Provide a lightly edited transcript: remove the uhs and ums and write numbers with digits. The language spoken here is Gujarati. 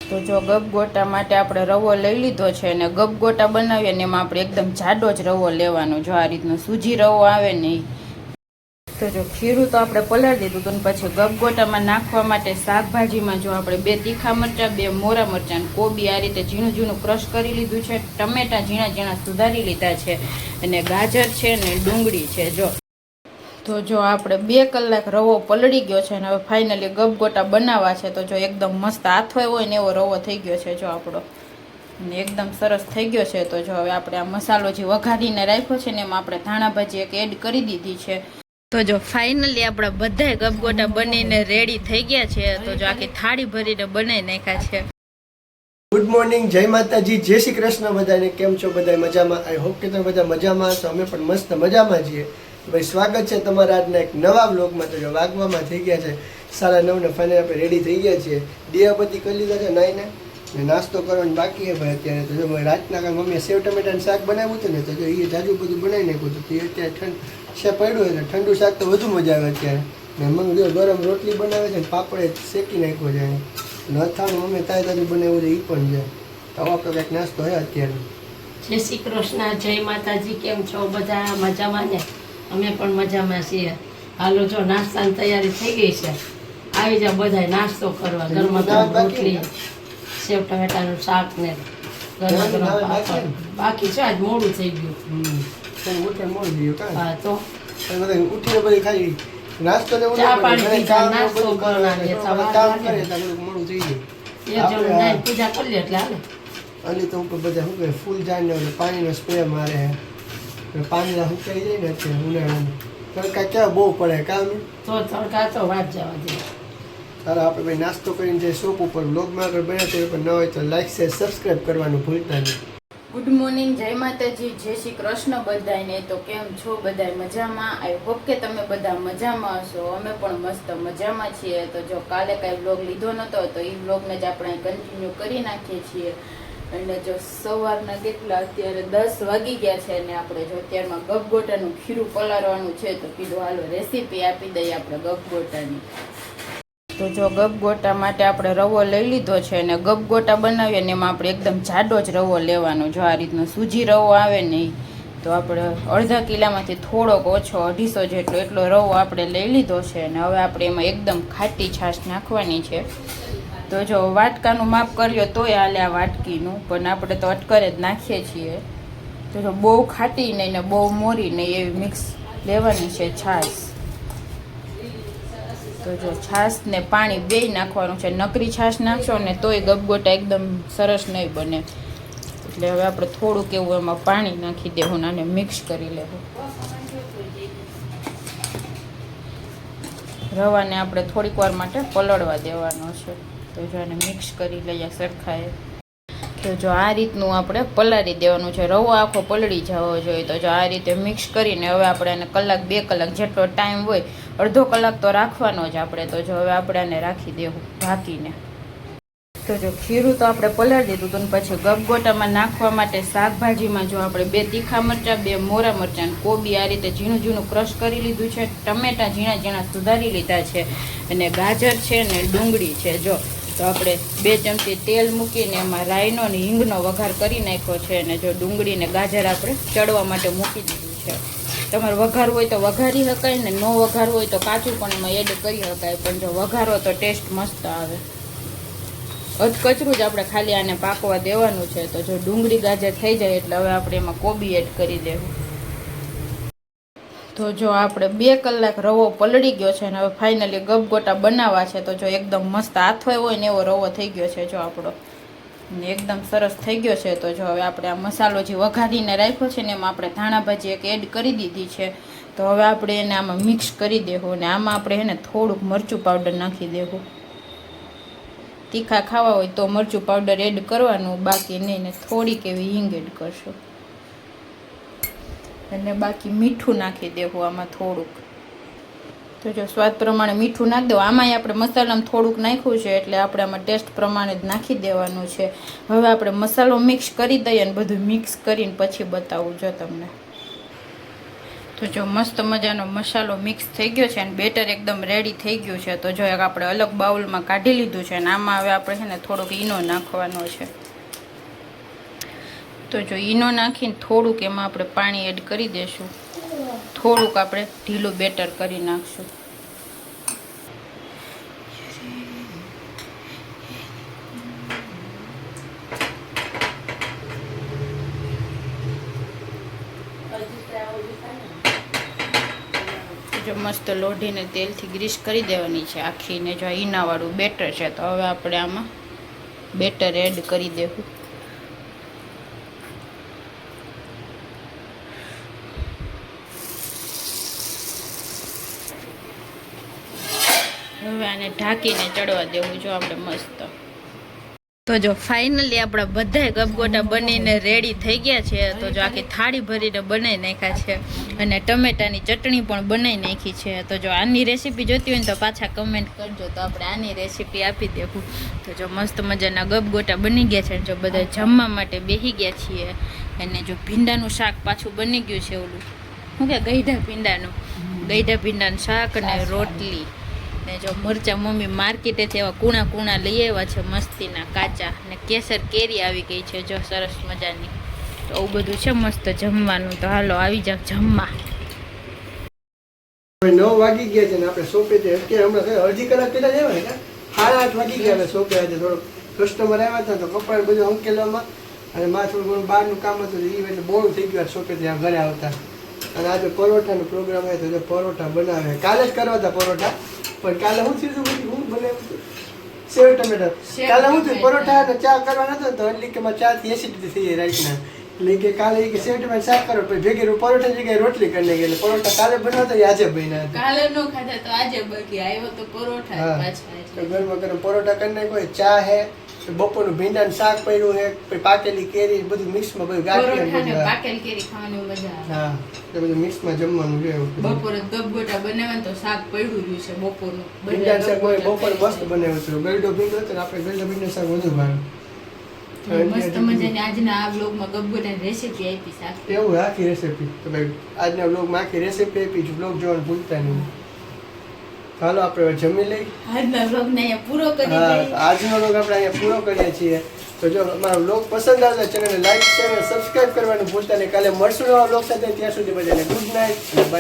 તો જો ગબગોટા માટે આપણે રવો લઈ લીધો છે અને ગબગોટા બનાવીએ ને એમાં આપણે એકદમ જાડો જ રવો લેવાનો. જો આ રીતનો સૂજી રવો આવે ને એ. તો જો ખીરું તો આપણે પલાળી દીધું તો પછી ગબગોટામાં નાખવા માટે શાકભાજીમાં જો આપણે 2 તીખા મરચાં, 2 મોરા મરચાં, કોબી આ રીતે ઝીણું ઝીણું ક્રશ કરી લીધું છે, ટમેટા ઝીણા ઝીણા સુધારી લીધા છે અને ગાજર છે ને ડુંગળી છે. તો જો આપણે 2 કલાક રવો પલળી ગયો છે અને હવે ફાઇનલી ગબગોટા બનાવવા છે. તો જો એકદમ મસ્ત આથો હોય ને એવો રવો થઈ ગયો છે જો આપણો, ને એકદમ સરસ થઈ ગયો છે. તો જો હવે આપણે આ મસાલો જે વઘારીને રાખ્યો છે ને એમાં આપણે ધાણા ભાજી એક એડ કરી દીધી છે. તો જો ફાઇનલી આપણા બધા ગબગોટા બનીને રેડી થઈ ગયા છે. તો જો આખી થાળી ભરીને બનાવી નાખ્યા છે. ગુડ મોર્નિંગ, જય માતાજી, જય શ્રી કૃષ્ણ બધાને. કેમ છો બધા? મજામાં? આઈ હોપ કે તમે બધા મજામાં છો. અમે પણ મસ્ત મજામાં છીએ. ભાઈ સ્વાગત છે તમારા આજના એક નવા વ્લોગમાં. તો જો વાગવામાં થઈ ગયા છે 9:30 ને ફાઇનલ આપણે રેડી થઈ ગયા છીએ. દિયાબત્તી કરી લીધા છે નાઈને, ને નાસ્તો કરવાનો બાકી છે ભાઈ અત્યારે. તો જો રાતના કાંઈ મમ્મીએ સેવ ટમેટાનું શાક બનાવ્યું હતું ને, તો જો એ જાજુ બધું બનાવી નાખ્યું હતું. તે અત્યારે પડ્યું એટલે ઠંડુ શાક તો વધુ મજા આવે અત્યારે. ને મમ્મી જો ગરમ રોટલી બનાવે છે ને પાપડે શેકી નાખ્યો છે અને અથાણું મમ્મી તાજું બનાવ્યું છે એ પણ છે. તો આપણો કંઈક નાસ્તો છે અત્યારે. જય શ્રી કૃષ્ણ, જય માતાજી. કેમ છો બધા? મજામાં ને? અમે પણ મજામાં છીએ. હાલો જો નાસ્તાની તૈયારી થઈ ગઈ છે. આવી જાવ બધા નાસ્તો કરવા. ગરમા ગરમ રોટલી, સેવ ટમેટાનું શાક ને ગરમા ગરમ પાપડ બાકી છે. આજ મોડું થઈ ગયું. હા તો ઉઠીને બધી ખાઈ નાસ્તો ને ચા પાણી નાસ્તો બનાવીએ. કામ કરે તો મોડું થઈ જાય. પૂજા કરી લે એટલે હાલે. અને તો ઉપર બધા શું કહે ફૂલ જાને પાણીનો સ્પ્રે મારે. પાણી સુકાઈ જાય ને અત્યારે ઉનાળામાં તડકા કેવા બહુ પડે કામ. તો તડકા તો વાત જવા દે. સારા આપણે ભાઈ નાસ્તો કરીને જે શોપ ઉપર બ્લોગમાં આગળ બન્યા તો પણ ન હોય તો લાઈક શેર સબસ્ક્રાઈબ કરવાનું ભૂલતા નહીં. ગુડ મોર્નિંગ, જય માતાજી, જય શ્રી કૃષ્ણ બધાને. તો કેમ છો બધા? મજામાં? આઈ હોપ કે તમે બધા મજામાં હશો. અમે પણ મસ્ત મજામાં છીએ. તો જો કાલે કાંઈ બ્લોગ લીધો નહોતો તો એ બ્લોગને જ આપણે કન્ટિન્યુ કરી નાખીએ છીએ. અને જો સવારના કેટલા અત્યારે 10 વાગી ગયા છે અને આપણે જો અત્યારમાં ગબગોટાનું ખીરું પલાળવાનું છે. તો કીધું હાલો રેસીપી આપી દઈએ આપણે ગબગોટાની. તો જો ગબગોટા માટે આપણે રવો લઈ લીધો છે અને ગબગોટા બનાવીએ ને એમાં આપણે એકદમ જાડો જ રવો લેવાનો. જો આ રીતનો સૂજી રવો આવે ને એ. તો આપણે અડધા કિલામાંથી થોડોક ઓછો 250 જેટલો એટલો રવો આપણે લઈ લીધો છે અને હવે આપણે એમાં એકદમ ખાટી છાશ નાખવાની છે. તો જો વાટકાનું માપ કર્યો તોય હાલે આ વાટકીનું, પણ આપણે તો અટકરે જ નાખીએ છીએ. તો જો બહુ ખાટી નહીં ને બહુ મોરી નહીં એવી મિક્સ લેવાની છે છાશ. તો જો છાશ ને પાણી બેય નાખવાનું છે. નકરી છાશ નાખશો ને તોય ગબગોટા એકદમ સરસ નહીં બને. એટલે હવે આપણે થોડુંક એવું એમાં પાણી નાખી દેવું અને મિક્સ કરી લેવું. રવાને આપણે થોડીક વાર માટે પલળવા દેવાનો છે. તો જો આને મિક્સ કરી લઈએ સરખાએ. તો જો આ રીતનું આપણે પલાળી દેવાનું છે. રવો આખો પલળી જવો જોઈએ. તો જો આ રીતે મિક્સ કરીને હવે આપણે એને 1-2 કલાક જેટલો ટાઈમ હોય, અડધો કલાક તો રાખવાનો જ આપણે. તો જો હવે આપણે આને રાખી દેવું ઢાંકીને. તો જો ખીરું તો આપણે પલાળી દીધું તો પછી ગબગોટામાં નાખવા માટે શાકભાજીમાં જો આપણે 2 તીખા મરચાં, 2 મોરા મરચાં, કોબી આ રીતે ઝીણું ઝીણું ક્રશ કરી લીધું છે, ટમેટા ઝીણા ઝીણા સુધારી લીધા છે અને ગાજર છે ને ડુંગળી છે. જો તો આપણે 2 ચમચી તેલ મૂકીને એમાં રાઈનો ને હિંગનો વઘાર કરી નાખ્યો છે અને જો ડુંગળી ને ગાજર આપણે ચડવા માટે મૂકી દીધું છે. તમારે વઘાર હોય તો વઘારી શકાય ને નો વઘાર હોય તો કાચું પણ એમાં એડ કરી શકાય, પણ જો વઘારો તો ટેસ્ટ મસ્ત આવે. અધકચરું જ આપણે ખાલી આને પાકવા દેવાનું છે. તો જો ડુંગળી ગાજર થઈ જાય એટલે હવે આપણે એમાં કોબી એડ કરી દેવું. તો જો આપણે 2 કલાક રવો પલળી ગયો છે અને હવે ફાઇનલી ગબગોટા બનાવવા છે. તો જો એકદમ મસ્ત આથો હોય ને એવો રવો થઈ ગયો છે જો આપણો, ને એકદમ સરસ થઈ ગયો છે. તો જો હવે આપણે આ મસાલો જે વઘારીને રાખ્યો છે ને એમાં આપણે ધાણા ભાજી એક એડ કરી દીધી છે. તો હવે આપણે એને આમાં મિક્સ કરી દેવું અને આમાં આપણે એને થોડુંક મરચું પાવડર નાખી દેવું. તીખા ખાવા હોય તો મરચું પાવડર એડ કરવાનું, બાકી નહીં. ને થોડીક એવી હિંગ એડ કરશો અને બાકી મીઠું નાખી દેવું આમાં થોડુંક. તો જો સ્વાદ પ્રમાણે મીઠું નાખી દેવું. આમાંય આપણે મસાલામાં થોડુંક નાખ્યું છે એટલે આપણે આમાં ટેસ્ટ પ્રમાણે જ નાખી દેવાનું છે. હવે આપણે મસાલો મિક્સ કરી દઈએ અને બધું મિક્સ કરીને પછી બતાવું જો તમને. તો જો મસ્ત મજાનો મસાલો મિક્સ થઈ ગયો છે અને બેટર એકદમ રેડી થઈ ગયું છે. તો જો એક આપણે અલગ બાઉલમાં કાઢી લીધું છે અને આમાં હવે આપણે છે ને થોડોક ઈનો નાખવાનો છે. તો જો ઈનો નાખીને થોડુંક એમાં આપણે પાણી એડ કરી દઈશું. થોડુંક આપણે ઢીલું બેટર કરી નાખશું. જો મસ્ત લોઢીને તેલથી ગ્રીસ કરી દેવાની છે આખીને. જો ઈનાવાળું બેટર છે તો હવે આપણે આમાં બેટર એડ કરી દેવું. હવે આને ઢાંકીને ચડવા દેવું જો આપણે મસ્ત. તો જો ફાઇનલી આપણા બધાય ગબગોટા બનીને રેડી થઈ ગયા છે. તો જો આખી થાળી ભરીને બનાવી નાખ્યા છે અને ટમેટાની ચટણી પણ બનાવી નાખી છે. તો જો આની રેસીપી જોતી હોય ને તો પાછા કમેન્ટ કરજો તો આપણે આની રેસીપી આપી દેવું. તો જો મસ્ત મજાના ગબગોટા બની ગયા છે. જો બધા જમવા માટે બેસી ગયા છીએ અને જો ભીંડાનું શાક પાછું બની ગયું છે. ઓલું શું કે ગઈઢા ભીંડાનું શાક અને રોટલી ને જો મરચાં મમ્મી માર્કેટેથી એવા કૂણા લઈ આવ્યા છે મસ્તીના કાચા ને કેસર કેરી આવી ગઈ છે જો સરસ મજાની. તો આવું બધું છે મસ્ત જમવાનું. તો હાલો આવી જાવ જમવા. 9 વાગી ગયા છે ને આપણે શોપેથી અત્યારે હમણાં અડધી કલાક પહેલા જ આવ્યા ને 8:30 વાગી ગયા હવે શોપે. આજે થોડોક કસ્ટમર આવ્યા હતા તો કપડાં બધું અંકેલવામાં અને મારે થોડું ઘણું બહારનું કામ હતું એ એટલે મોડું થઈ ગયું શોપેથી આ ઘરે આવતા. અને આજે પરોઠાનો પ્રોગ્રામ હતો તો પરોઠા બનાવે. કાલે જ કરવા હતા પરોઠા પણ કાલે હું થયું હું બનાવ્યું સેવ ટમેટા. કાલે હું થયું પરોઠા અને ચા કરવાના હતો તો એટલે કે મારે ચાથી એસિડિટી થઈ જાય રાઈટના. એટલે કે કાલે કે સેવ ટમેટા શાક કરો પછી ભેગી પરોઠા જગ્યાએ રોટલી કરી નાખી. એટલે પરોઠા કાલે બનાવતા આજે બન્યા હતા. કાલે નો ખાધા તો આજે બગી આવ્યો તો પરોઠા પાછા. તો ગરમા ગરમ પરોઠા કરી નાખ્યો. ચા હે બપોરનું ભીંડાનું શાક પડ્યું હે પછી પાકેલી કેરી બધું મિક્સમાં બધું ગાંઠિયા પાકેલી કેરી ખાવાની મજા આવે. હા તો બધું મિક્સમાં જમવાનું છે. બપોરે ગબગોટા બનાવવાનું તો શાક પડ્યું રહ્યું છે બપોરનું. ભીંડાનું શાક બપોર મસ્ત બનાવ્યું હતું. ગળડો ભીંડો હતો ને આપણે ગળડો ભીંડાનું શાક વધુ ભાવે. મસ્ત મજાની આજના આ બ્લોગમાં ગબગોટાની રેસીપી આપી શાક. એવું આખી રેસીપી તો ભાઈ આજના બ્લોગમાં આખી રેસીપી આપી છે. બ્લોગ જોવાનું ભૂલતા નહીં. હાલો આપણે જમી લઈ. આજના બ્લોગને અહીંયા પૂરો કરી દઈએ. આજનો બ્લોગ આપણે અહીંયા પૂરો કરીએ છીએ. તો જો અમારો બ્લોગ પસંદ આવે તો ચેનલને લાઈક શેર અને સબસ્ક્રાઇબ કરવાનું ભૂલતા નહીં. કાલે મળશું નવા બ્લોગ સાથે. ત્યાં સુધી બધાને ગુડ નાઇટ અને બાય.